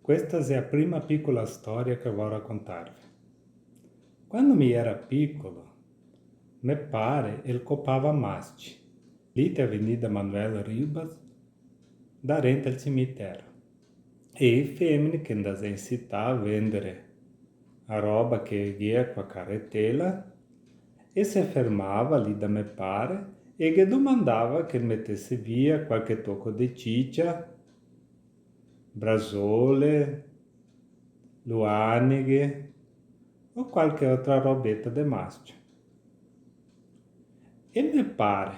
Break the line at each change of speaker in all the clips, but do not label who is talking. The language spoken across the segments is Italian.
Questa è la prima piccola storia che voglio raccontarvi. Quando mi era piccolo, mio padre il copava masci, lì te Avenida Manuel Ribas, da rente al cimitero. E i femmine che andavano in città a vendere a roba che via qua carretela e si fermava lì da mio padre e gli domandava che mettesse via qualche tocco di ciccia, brasole, luanighe o qualche altra robetta de mascio. E mi pare,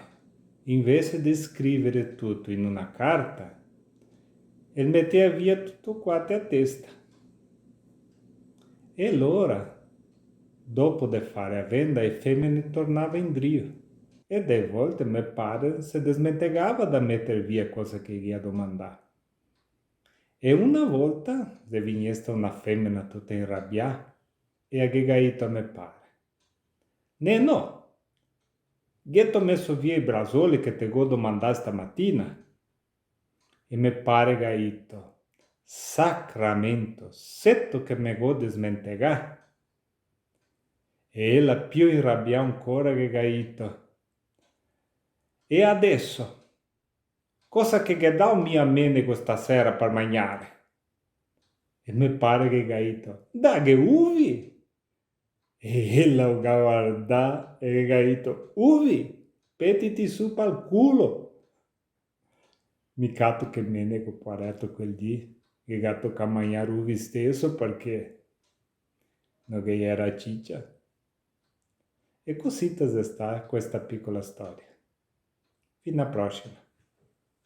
invece di scrivere tutto in una carta, il metteva via tutto quanto a testa. E allora, dopo di fare a venda, i femmine tornava in drio. E de volte mio padre si dismentegava da mettere via cosa che gli domandava. E una volta, se venisse una femmina tutta inrabbiata, e ha ghigaito a mio padre. No, gli ho messo via i brasoli che te go domandai stamattina. E mi pare gaito, sacramento, setto che me go dismentegà. E ella più inrabbiata ancora che gaito. E adesso, cosa che gli dà mia mene questa sera per mangiare? E mi pare che gaito, da che uvi? E ella guarda e gaito, uvi, pettiti su pal culo. Mi capo che me ne ho parlato quel dì, che gatto a mangiare uvi stesso perché non che era ciccia. E così sta questa piccola storia. Fino alla prossima.